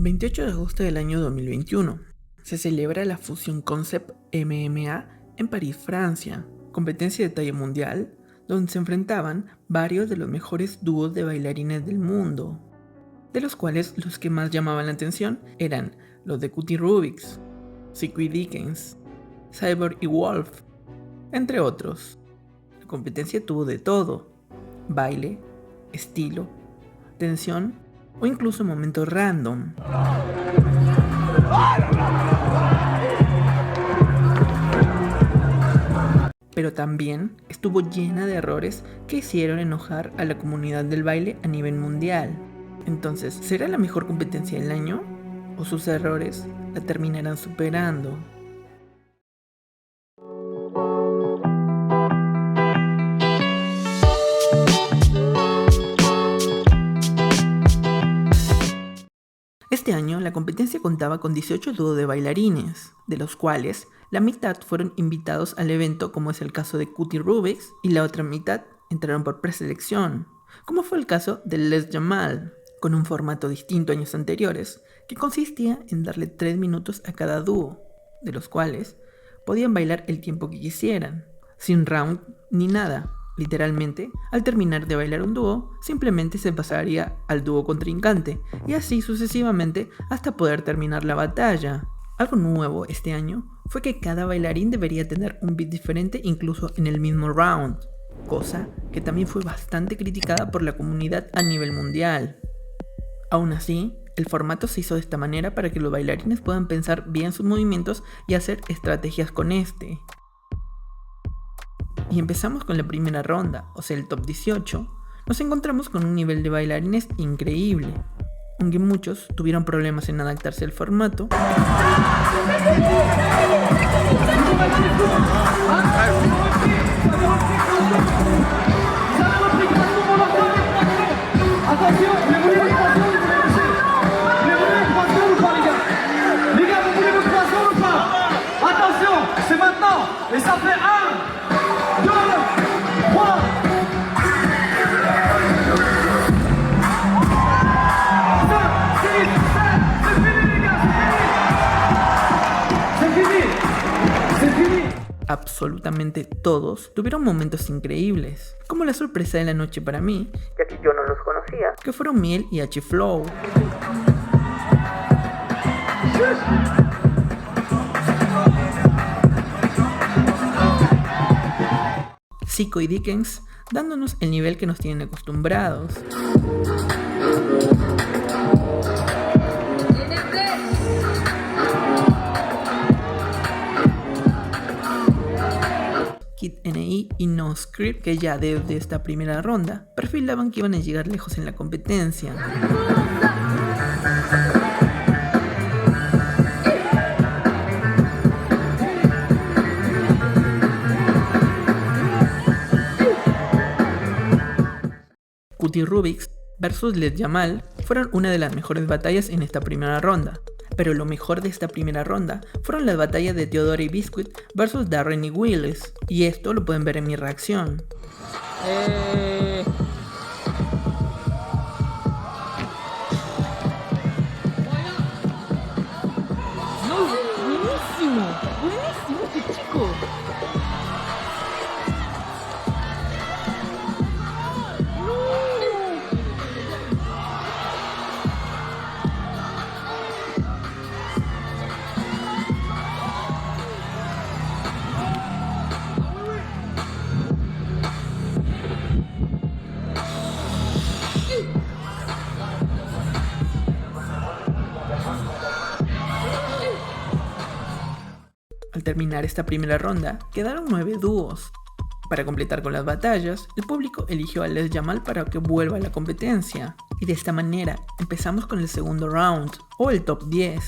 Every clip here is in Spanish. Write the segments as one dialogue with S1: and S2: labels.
S1: 28 de agosto del año 2021. Se celebra la Fusion Concept MMA en París, Francia, competencia de talla mundial, donde se enfrentaban varios de los mejores dúos de bailarines del mundo, de los cuales los que más llamaban la atención eran los de Cutie Rubix, Zico y Dickens, Cyborg y Wolf, entre otros. La competencia tuvo de todo: baile, estilo, tensión o incluso momentos random. Pero también estuvo llena de errores que hicieron enojar a la comunidad del baile a nivel mundial. Entonces, ¿será la mejor competencia del año? ¿O sus errores la terminarán superando? Este año la competencia contaba con 18 dúos de bailarines, de los cuales la mitad fueron invitados al evento, como es el caso de Cutie Rubix, y la otra mitad entraron por preselección, como fue el caso de Les Jamal, con un formato distinto a años anteriores, que consistía en darle 3 minutos a cada dúo, de los cuales podían bailar el tiempo que quisieran, sin round ni nada. Literalmente, al terminar de bailar un dúo, simplemente se pasaría al dúo contrincante, y así sucesivamente hasta poder terminar la batalla. Algo nuevo este año fue que cada bailarín debería tener un beat diferente incluso en el mismo round, cosa que también fue bastante criticada por la comunidad a nivel mundial. Aún así, el formato se hizo de esta manera para que los bailarines puedan pensar bien sus movimientos y hacer estrategias con este. Y empezamos con la primera ronda, o sea el top 18. Nos encontramos con un nivel de bailarines increíble, aunque muchos tuvieron problemas en adaptarse al formato. Absolutamente todos tuvieron momentos increíbles, como la sorpresa de la noche para mí, ya que yo no los conocía, que fueron Miel y H-Flow. Zico y Dickens dándonos el nivel que nos tienen acostumbrados. Kid NI y No Script, que ya desde esta primera ronda perfilaban que iban a llegar lejos en la competencia. Cutie Rubix versus Les Jamal fueron una de las mejores batallas en esta primera ronda. Pero lo mejor de esta primera ronda fueron las batallas de Theodore y Biscuit versus Darren y Willis, y esto lo pueden ver en mi reacción.
S2: No, buenísimo, buenísimo este chico.
S1: Al terminar esta primera ronda, quedaron 9 dúos. Para completar con las batallas, el público eligió a Les Jamal para que vuelva a la competencia. Y de esta manera, empezamos con el segundo round, o el top 10.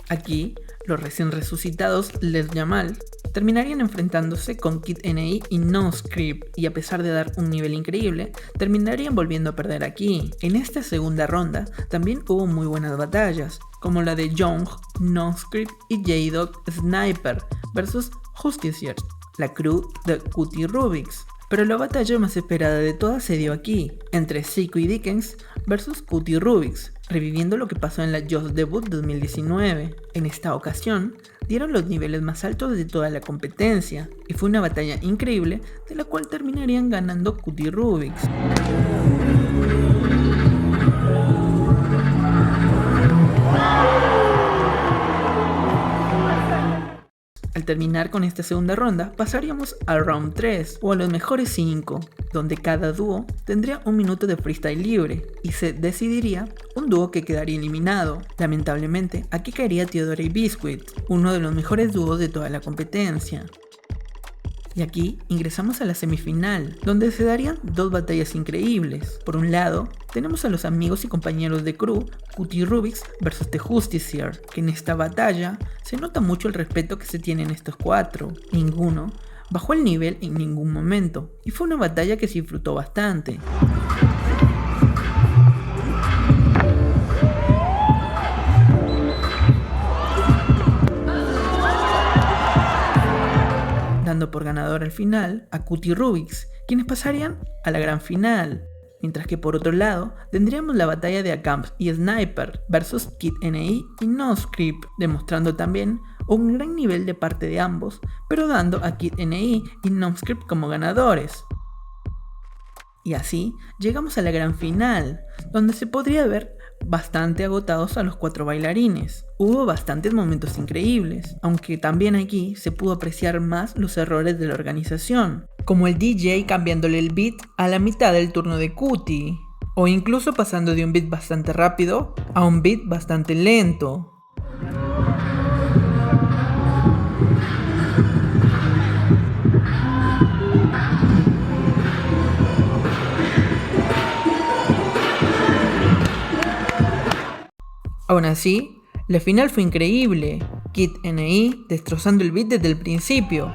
S1: Aquí, los recién resucitados Les Jamal terminarían enfrentándose con Kid NI y No Script, y a pesar de dar un nivel increíble, terminarían volviendo a perder aquí. En esta segunda ronda también hubo muy buenas batallas, como la de Young, No Script y J-Dog Sniper versus Justiciers, la crew de Cutie Rubix. Pero la batalla más esperada de todas se dio aquí, entre Zico y Dickens versus Cutie Rubix, reviviendo lo que pasó en la Just Debut 2019. En esta ocasión, dieron los niveles más altos de toda la competencia, y fue una batalla increíble de la cual terminarían ganando Cutie Rubix. Al terminar con esta segunda ronda, pasaríamos al round 3 o a los mejores 5, donde cada dúo tendría un minuto de freestyle libre y se decidiría un dúo que quedaría eliminado. Lamentablemente, aquí caería Theodora y Biscuit, uno de los mejores dúos de toda la competencia. Y aquí ingresamos a la semifinal, donde se darían dos batallas increíbles. Por un lado, tenemos a los amigos y compañeros de crew, Cutie Rubix vs The Justiciar, que en esta batalla se nota mucho el respeto que se tienen estos cuatro. Ninguno bajó el nivel en ningún momento, y fue una batalla que se disfrutó bastante. Dando por ganador al final a Cutie Rubix, quienes pasarían a la gran final. Mientras que por otro lado, tendríamos la batalla de Acamps y Sniper versus Kid NI y NoScript, demostrando también un gran nivel de parte de ambos, pero dando a Kid NI y NoScript como ganadores. Y así llegamos a la gran final, donde se podría ver bastante agotados a los cuatro bailarines. Hubo bastantes momentos increíbles, aunque también aquí se pudo apreciar más los errores de la organización, como el DJ cambiándole el beat a la mitad del turno de Cutie, o incluso pasando de un beat bastante rápido a un beat bastante lento. Aún así, la final fue increíble, Kid NI destrozando el beat desde el principio.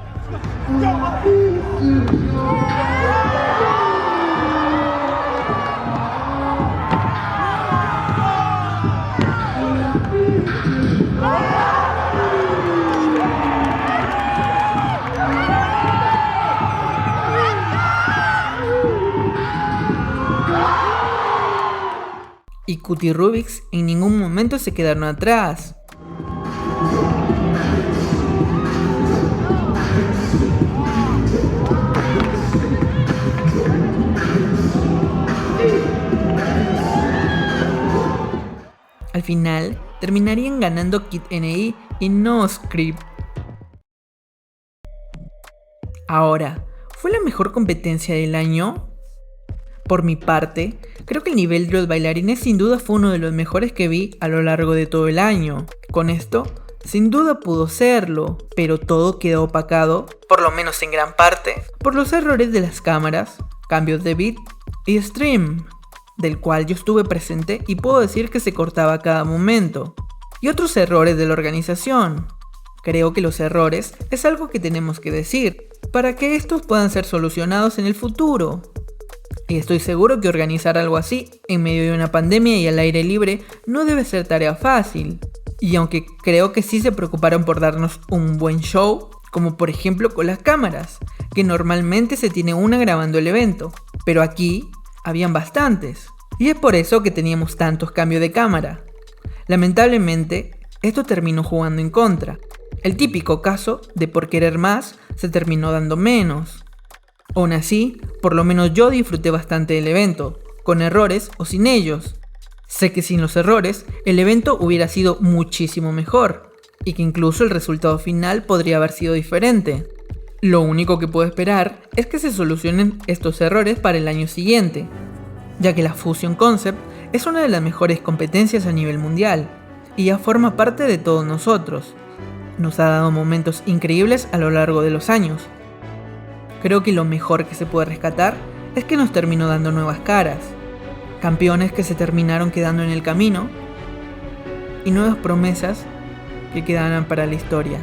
S1: Y Cutie Rubix en ningún momento se quedaron atrás. Al final, terminarían ganando Kid NI y NoScript. Ahora, ¿fue la mejor competencia del año? Por mi parte, creo que el nivel de los bailarines sin duda fue uno de los mejores que vi a lo largo de todo el año. Con esto, sin duda pudo serlo, pero todo quedó opacado, por lo menos en gran parte, por los errores de las cámaras, cambios de beat y stream, del cual yo estuve presente y puedo decir que se cortaba a cada momento. Y otros errores de la organización. Creo que los errores es algo que tenemos que decir, para que estos puedan ser solucionados en el futuro. Y estoy seguro que organizar algo así, en medio de una pandemia y al aire libre, no debe ser tarea fácil. Y aunque creo que sí se preocuparon por darnos un buen show, como por ejemplo con las cámaras, que normalmente se tiene una grabando el evento, pero aquí habían bastantes. Y es por eso que teníamos tantos cambios de cámara. Lamentablemente, esto terminó jugando en contra. El típico caso de por querer más, se terminó dando menos. Aún así, por lo menos yo disfruté bastante del evento, con errores o sin ellos. Sé que sin los errores, el evento hubiera sido muchísimo mejor, y que incluso el resultado final podría haber sido diferente. Lo único que puedo esperar es que se solucionen estos errores para el año siguiente, ya que la Fusion Concept es una de las mejores competencias a nivel mundial, y ya forma parte de todos nosotros. Nos ha dado momentos increíbles a lo largo de los años. Creo que lo mejor que se puede rescatar es que nos terminó dando nuevas caras, campeones que se terminaron quedando en el camino y nuevas promesas que quedarán para la historia.